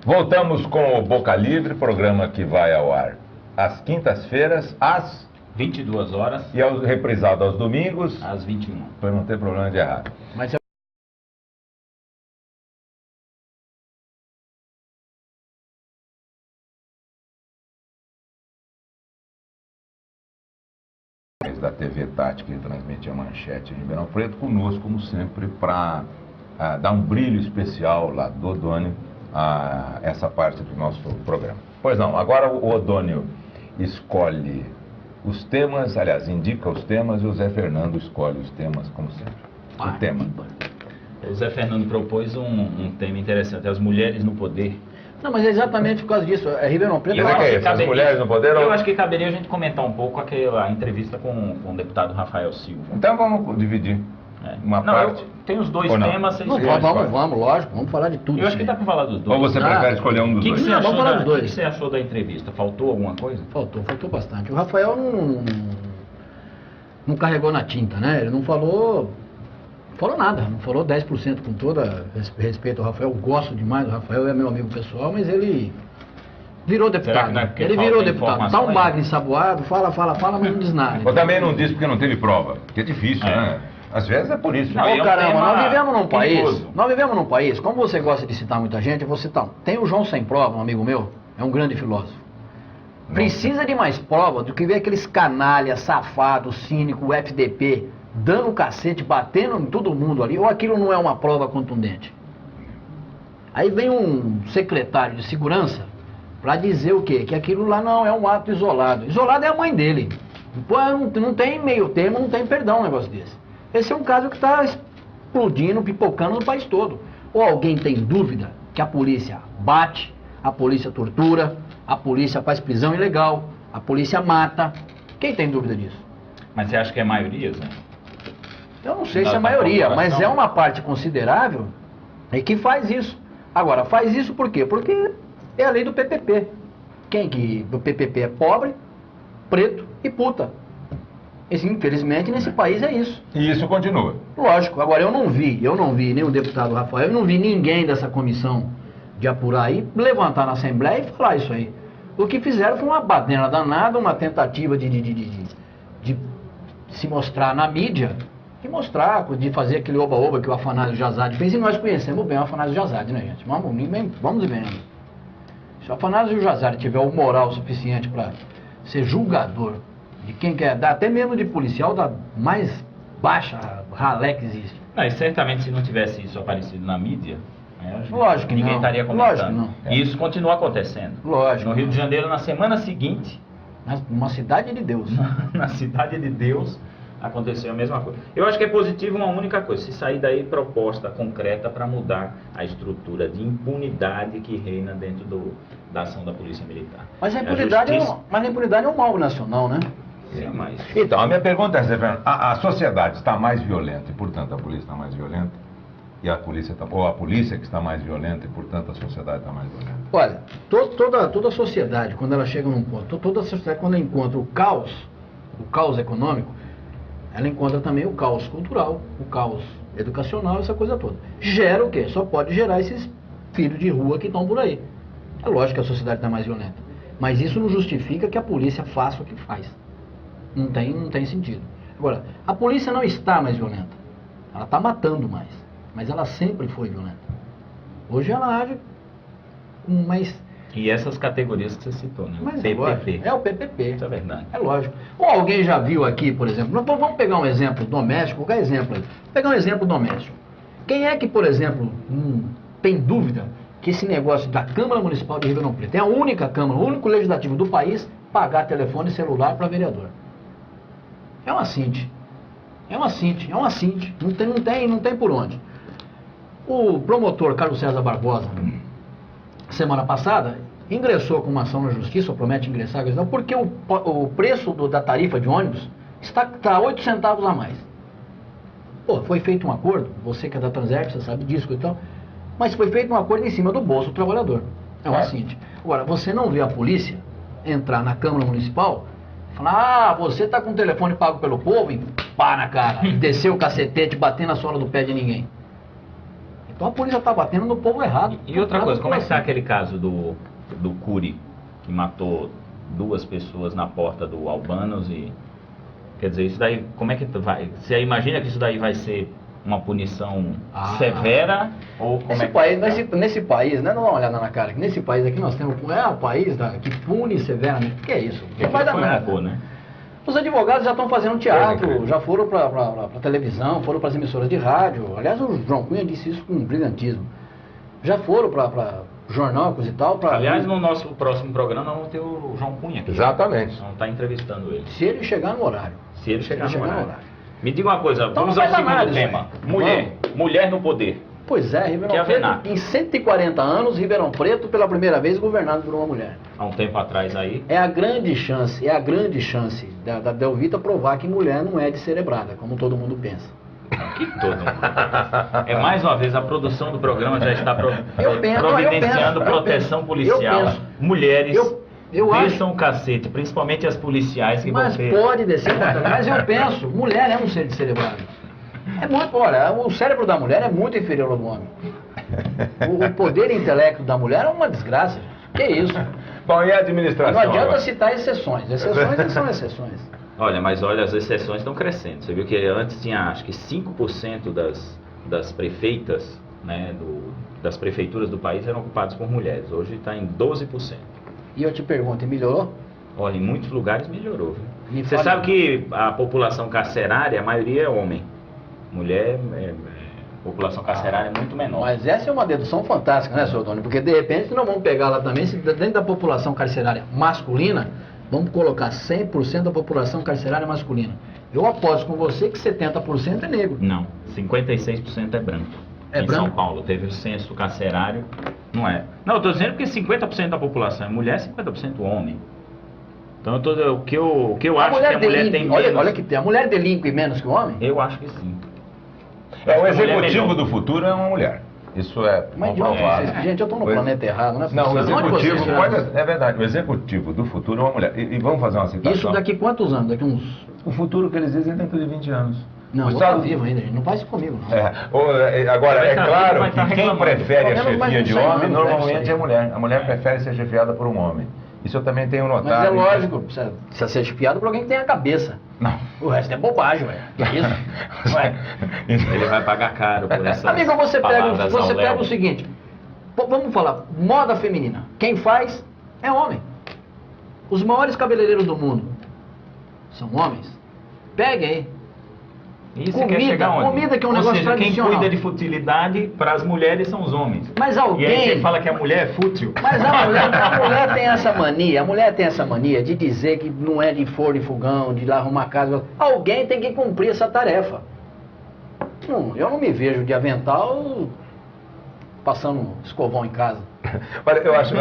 Voltamos com o Boca Livre, programa que vai ao ar às quintas-feiras, às 22 horas. E reprisado aos domingos, às 21. Para não ter problema de errado. Mas da TV Tati, que transmite a Manchete em Ribeirão Preto, conosco, como sempre, para dar um brilho especial lá do O'Donnell a essa parte do nosso programa. Pois não, agora o O'Donnell escolhe os temas, aliás, indica os temas, e o Zé Fernando escolhe os temas, como sempre. O tema. O Zé Fernando propôs um tema interessante, as mulheres no poder. Não, mas é exatamente por causa disso. Ribeirão Preto... As mulheres no poder? Eu acho que caberia a gente comentar um pouco aquela entrevista com o deputado Rafael Silva. Então vamos dividir. uma parte? Tem os dois Ou não? temas. Vocês Não, escolhem. vamos, lógico, vamos falar de tudo. Eu acho que sim. dá para falar dos dois. Ou você prefere escolher um dos dois? Você Não, vamos falar dos o dois. que você achou da entrevista? Faltou alguma coisa? Faltou bastante. O Rafael não carregou na tinta, né? Ele não falou nada, não falou 10%, com todo respeito ao Rafael. Eu gosto demais do Rafael, é meu amigo pessoal, mas ele virou deputado. Será que Ele falta virou deputado. Tá informação um aí? bagre ensaboado, fala, mas não diz nada. Ou também não disse porque não teve prova, porque é difícil, É. né? Às vezes é por isso. Não, né? e é Ô um caramba, tema nós vivemos num país, como você gosta de citar muita gente, eu vou citar um. Tem o João Sem Prova, um amigo meu, é um grande filósofo. Precisa de mais prova do que ver aqueles canalhas, safados, cínicos, o FDP, dando cacete, batendo em todo mundo ali, ou aquilo não é uma prova contundente? Aí vem um secretário de segurança para dizer o quê? Que aquilo lá não é um ato isolado. Isolado é a mãe dele. Pô, não tem meio termo, não tem perdão um negócio desse. Esse é um caso que está explodindo, pipocando no país todo. Ou alguém tem dúvida que a polícia bate, a polícia tortura, a polícia faz prisão ilegal, a polícia mata. Quem tem dúvida disso? Mas você acha que é maioria, Zé? Eu não sei se é Da a maioria, mas corporação? é uma parte considerável que faz isso. Agora, faz isso por quê? Porque é a lei do PPP. Quem que do PPP é pobre, preto e puta. Infelizmente, nesse país é isso. E isso continua. Lógico. Agora, eu não vi nem o deputado Rafael, eu não vi ninguém dessa comissão de apurar aí, levantar na Assembleia e falar isso aí. O que fizeram foi uma baderna danada, uma tentativa de se mostrar na mídia, de fazer aquele oba-oba que o Afanásio Jazade fez, e nós conhecemos bem o Afanásio Jazade, né, gente? Vamos vendo. Se o Afanásio Jazade tiver o moral suficiente para ser julgador de quem quer dar, até mesmo de policial, da mais baixa ralé que existe. Não, e certamente se não tivesse isso aparecido na mídia, Lógico que ninguém não. estaria comentando. Lógico que não. E isso continua acontecendo. Lógico. No Rio de Janeiro, na semana seguinte, Uma cidade de Deus. na Cidade de Deus, aconteceu a mesma coisa. Eu acho que é positivo uma única coisa, se sair daí proposta concreta para mudar a estrutura de impunidade que reina dentro da ação da Polícia Militar. Mas a impunidade, justiça- a impunidade é um mal nacional, né? Sim, mas... Então, a minha pergunta é, Zé Fernando, a sociedade está mais violenta e, portanto, a polícia está mais violenta? E a polícia ou a polícia que está mais violenta e, portanto, a sociedade está mais violenta? Olha, toda a sociedade, quando ela chega num ponto, toda a sociedade, quando ela encontra o caos econômico, ela encontra também o caos cultural, o caos educacional, essa coisa toda. Gera o quê? Só pode gerar esses filhos de rua que estão por aí. É lógico que a sociedade está mais violenta. Mas isso não justifica que a polícia faça o que faz. Não tem sentido. Agora, a polícia não está mais violenta. Ela está matando mais. Mas ela sempre foi violenta. Hoje ela age com mais... E essas categorias que você citou, né? Mas PPP. é o PPP. Isso é verdade. É lógico. Ou alguém já viu aqui, por exemplo, vamos pegar um exemplo doméstico, qualquer exemplo aí. Pegar um exemplo doméstico. Quem é que, por exemplo, tem dúvida que esse negócio da Câmara Municipal de Ribeirão Preto é a única Câmara, o único legislativo do país pagar telefone celular para vereador? É uma cinte. Não tem por onde. O promotor Carlos César Barbosa, semana passada, ingressou com uma ação na justiça, ou promete ingressar, porque o preço da tarifa de ônibus está 8 centavos a mais. Pô, foi feito um acordo, você que é da Transerp, você sabe disso e tal, mas foi feito um acordo em cima do bolso do trabalhador. É uma cinte. Agora, você não vê a polícia entrar na Câmara Municipal e falar, você está com o telefone pago pelo povo, e pá na cara, e descer o cacetete, bater na sola do pé de ninguém. Então a polícia está batendo no povo errado. E outra coisa, como é que está aquele caso do Cury, que matou 2 pessoas na porta do Albanos e... Quer dizer, isso daí, como é que vai... Você imagina que isso daí vai ser uma punição severa? Ou como Nesse país, né, não dá uma olhada na cara, que nesse país aqui nós temos... É o país que pune severamente. O que é isso? Não vai dar nada. Né? Os advogados já estão fazendo teatro, já foram para televisão, foram para as emissoras de rádio. Aliás, o João Cunha disse isso com brilhantismo. Já foram para jornal e tal. Aliás, no nosso próximo programa nós vamos ter o João Cunha aqui. Exatamente. Vamos estar entrevistando ele. Se ele chegar no horário. Se ele chegar no horário. Me diga uma coisa, Então vamos não ao vai dar segundo nada tema. Vamos. Mulher no poder. Pois é, Ribeirão Que é a Preto, Venac. em 140 anos, Ribeirão Preto, pela primeira vez, governado por uma mulher. Há um tempo atrás aí. É a grande chance da Delvita provar que mulher não é descerebrada, como todo mundo pensa. Que todo mundo. É mais uma vez, a produção do programa já está providenciando proteção policial. Mulheres desçam o cacete, principalmente as policiais que mas vão ter. Pode descer, mas eu penso, mulher é um ser descerebrado. É muito, olha, o cérebro da mulher é muito inferior ao do homem. O poder intelecto da mulher é uma desgraça. Que isso? Bom, e a administração? Não adianta agora? citar exceções. Exceções são exceções. Olha, mas olha, as exceções estão crescendo. Você viu que antes tinha, acho que 5% das prefeitas, né, das prefeituras do país eram ocupadas por mulheres. Hoje está em 12%. E eu te pergunto, melhorou? Olha, em muitos lugares melhorou. Viu? Você fala... sabe que a população carcerária, a maioria é homem. Mulher, população carcerária é muito menor. Mas essa é uma dedução fantástica, né, senhor Doni? Porque de repente nós vamos pegar lá também, se dentro da população carcerária masculina, vamos colocar 100% da população carcerária masculina. Eu aposto com você que 70% é negro. Não, 56% é branco. Em branco? São Paulo teve o censo carcerário, não é. Não, eu estou dizendo que 50% da população é mulher, 50% homem. Então o que eu acho que a mulher tem menos... Olha que tem, a mulher delinque menos que o homem? Eu acho que sim. O executivo do futuro é uma mulher. Isso é comprovado. Gente, eu estou no planeta errado, né? Não, o executivo é verdade. O executivo do futuro é uma mulher. E vamos fazer uma citação. Isso daqui quantos anos? Daqui uns... O futuro que eles dizem é dentro de 20 anos. Não, eu estou vivo ainda, gente. Não faz isso comigo, não. Agora, é claro que quem prefere a chefia de homem, normalmente é mulher. A mulher prefere ser chefiada por um homem. Isso eu também tenho notado. Mas é lógico, precisa ser chefiado por alguém que tenha a cabeça. Não. O resto é bobagem, velho. Que isso? Ué, ele vai pagar caro por essas Amigo, você palavras ao pega léu. o seguinte. Vamos falar, moda feminina. Quem faz é homem. Os maiores cabeleireiros do mundo são homens. Pegue aí. Isso quer chegar onde? Comida que é um Ou negócio seja, tradicional. quem cuida de futilidade para as mulheres são os homens. Mas alguém... E aí você fala que a mulher é fútil. Mas a mulher tem essa mania, de dizer que não é de forno e fogão, de ir lá arrumar a casa. Alguém tem que cumprir essa tarefa. Eu não me vejo de avental passando escovão em casa. Eu acho...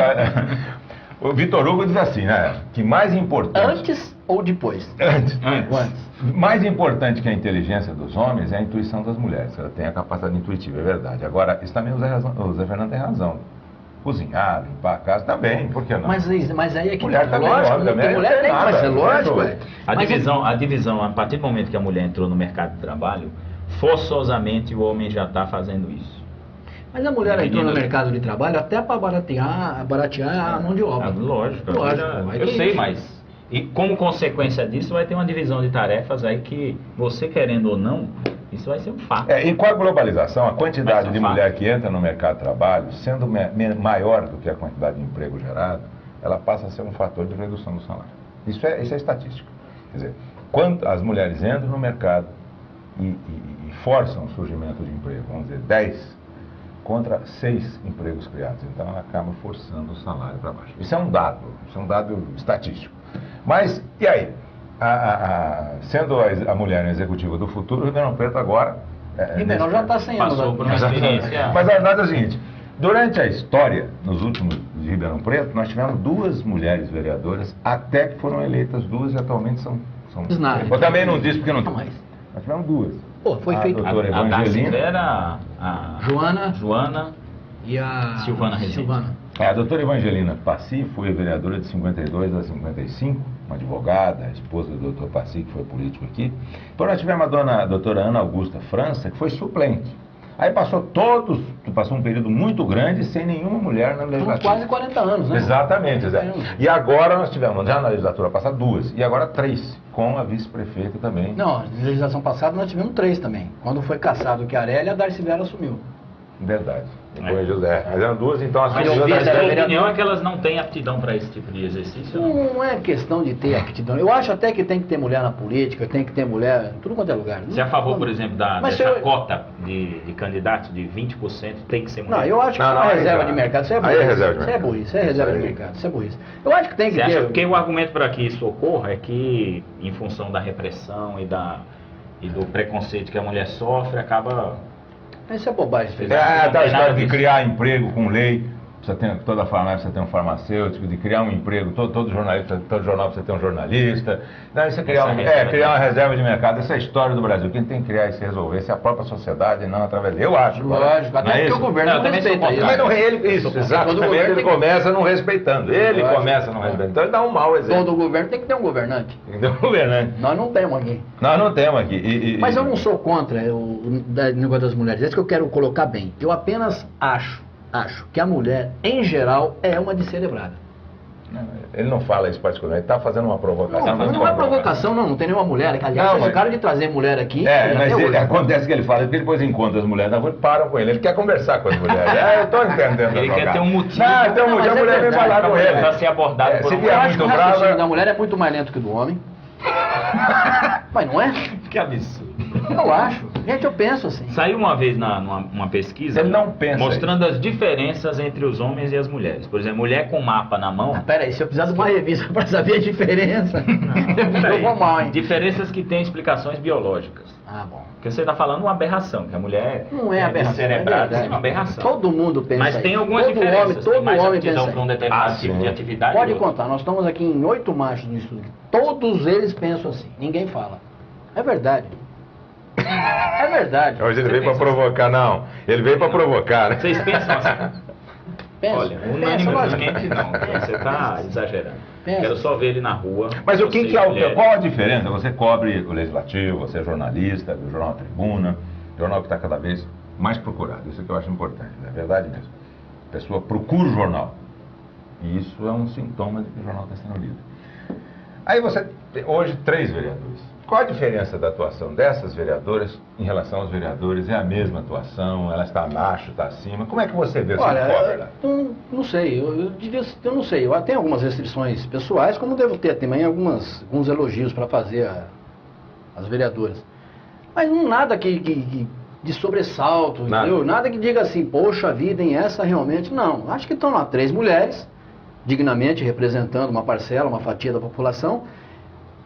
O Vitor Hugo diz assim, né? Que mais importante... Antes ou depois? Antes. Antes. Mais importante que a inteligência dos homens é a intuição das mulheres. Ela tem a capacidade intuitiva, é verdade. Agora, isso também o Zé Fernando tem razão. Cozinhar, limpar a casa também, por que não? Mas aí é que mulher também, lógico, também, mulher tem, mas é lógico, é. A divisão, a partir do momento que a mulher entrou no mercado de trabalho, forçosamente o homem já está fazendo isso. Mas a mulher entrou no mercado de trabalho até para baratear a mão de obra. Lógico. Eu sei, mas... E como consequência disso, vai ter uma divisão de tarefas aí que, você querendo ou não, isso vai ser um fato. E com a globalização, a quantidade de mulher que entra no mercado de trabalho, sendo maior do que a quantidade de emprego gerado, ela passa a ser um fator de redução do salário. Isso é estatístico. Quer dizer, quando as mulheres entram no mercado e forçam o surgimento de emprego, vamos dizer, 10 contra 6 empregos criados. Então ela acaba forçando o salário para baixo. Isso é um dado estatístico. Mas, e aí? Sendo a mulher no executivo do futuro, o Ribeirão Preto agora... Ribeirão já está sem anos. Passou por uma experiência... Mas a verdade é o seguinte, durante a história, nos últimos de Ribeirão Preto, nós tivemos 2 mulheres vereadoras, até que foram eleitas 2 e atualmente são... Eu também não disse porque não... Mais. Nós tivemos 2. Pô, foi feito... A doutora Evangelina... era a Joana e a Silvana Rezende. A doutora Evangelina Passi foi vereadora de 52 a 55, uma advogada, a esposa do doutor Passi, que foi político aqui. Então nós tivemos a doutora Ana Augusta França, que foi suplente. Aí passou um período muito grande sem nenhuma mulher na legislatura. Quase 40 anos, né? Exatamente, Zé. E agora nós tivemos, já na legislatura passada, 2, e agora 3, com a vice-prefeita também. Não, na legislação passada nós tivemos 3 também. Quando foi cassado o Chiarelli, a Darcy Vera assumiu. Verdade. Depois José. Mas eram 2, então as pessoas... Mas a opinião é que elas não têm aptidão para esse tipo de exercício? Não é questão de ter aptidão. Eu acho até que tem que ter mulher na política, tem que ter mulher em tudo quanto é lugar. Você é a favor, por exemplo, dessa cota de candidatos de 20% tem que ser mulher? Não, eu acho que não é reserva de mercado. Isso é burrice. Isso é burrice. Isso é reserva de aí. mercado. Isso é burrice. Eu acho que tem que Você ter... acha que o argumento para que isso ocorra é que, em função da repressão e do preconceito que a mulher sofre, acaba... Isso é bobagem. Tá a história de criar emprego com lei. precisa ter, toda farmácia precisa ter um farmacêutico, de criar um emprego, todo jornalista, todo jornal precisa ter um jornalista. Não, isso é criar uma reserva de mercado. Essa é a história do Brasil. Quem tem que criar isso e resolver, isso é a própria sociedade, não através dele. Eu acho. Lógico, até porque o governo não respeita isso. Mas não, isso, exatamente. Ele começa não respeitando. Ele começa não respeitando. Então ele dá um mau exemplo. Todo governo tem que ter um governante. Tem que ter um governante. Nós não temos aqui. Nós não temos aqui. Mas eu não sou contra o negócio das mulheres. É isso que eu quero colocar bem. Eu apenas acho que a mulher, em geral, é uma descerebrada. Ele não fala isso particularmente, ele está fazendo uma provocação. Não é provocação, não tem nenhuma mulher. Aliás, vocês ficaram de trazer mulher aqui. Mas acontece que ele fala, porque ele depois encontra as mulheres na rua e param com ele. Ele quer conversar com as mulheres. Eu estou entendendo. Ele quer ter um motivo. Não, tem um motivo, a mulher vem falar com ele. Para ser abordado por se um vier muito brava. O raciocínio da mulher é muito mais lento que o do homem. Mas não é? Que absurdo. Eu acho. Gente, eu penso assim. Saiu uma vez numa pesquisa Ele não pensa mostrando as diferenças entre os homens e as mulheres. Por exemplo, mulher com mapa na mão. Peraí, se eu precisar de uma revista para saber a diferença, eu vou mal, hein? Diferenças que têm explicações biológicas. Ah, bom. Porque você está falando uma aberração, que a mulher não é aberração, cerebrada, é uma aberração. Todo mundo pensa. Mas tem algumas todo diferenças. Todo tem mais homem aptidão pensa para um determinado tipo de atividade. Pode contar, nós estamos aqui em 8 machos no estúdio. Todos eles pensam assim, ninguém fala. É verdade. É verdade. Hoje ele veio para provocar, não. Ele veio para provocar, né? Vocês pensam assim? Pensa. Olha, unanimemente não. Você está exagerando. Quero só ver ele na rua. Mas qual a diferença? Você cobre o Legislativo, você é jornalista do Jornal Tribuna, jornal que está cada vez mais procurado. Isso que eu acho importante, é verdade mesmo. A pessoa procura o jornal. E isso é um sintoma de que o jornal está sendo lido. Aí você tem hoje 3 vereadores. Qual a diferença da atuação dessas vereadoras em relação aos vereadores? É a mesma atuação? Ela está abaixo, está acima? Como é que você vê essa cobra? Não sei, eu não sei. Eu tenho algumas restrições pessoais, como devo ter também alguns elogios para fazer às vereadoras. Mas nada de sobressalto, entendeu? Nada que diga assim, poxa vida, em essa realmente, não. Acho que estão lá 3 mulheres, dignamente representando uma parcela, uma fatia da população,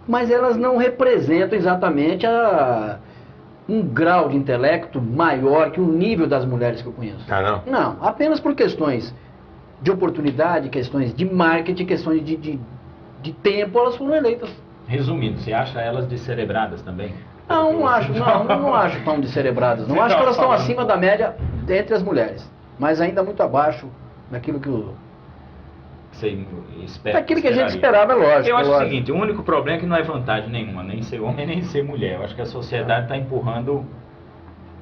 mas elas não representam exatamente um grau de intelecto maior que o nível das mulheres que eu conheço. Ah, não? Não, apenas por questões de oportunidade, questões de marketing, questões de tempo, elas foram eleitas. Resumindo, você acha elas descerebradas também? Não acho tão descerebradas. Não acho que elas estão acima da média entre as mulheres, mas ainda muito abaixo daquilo que daquilo que a gente esperava, é lógico. Eu acho o seguinte, o único problema é que não é vantagem nenhuma, nem ser homem, nem ser mulher. Eu acho que a sociedade está empurrando.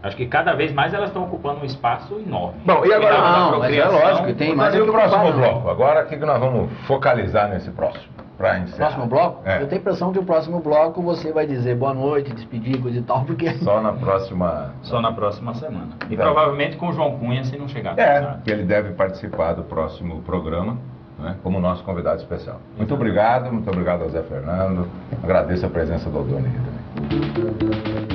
Acho que cada vez mais elas estão ocupando um espaço enorme. Bom, e agora? Não, mas é lógico que tem mais. E o próximo bloco? Agora, o que nós vamos focalizar nesse próximo? Para encerrar. Próximo bloco? Eu tenho a impressão que o próximo bloco você vai dizer boa noite, despedir, coisa e tal, porque... Só na próxima semana. E provavelmente com o João Cunha, se não chegar. Que ele deve participar do próximo programa, né, como nosso convidado especial. Muito obrigado ao Zé Fernando. Agradeço a presença do Aldoni aqui também.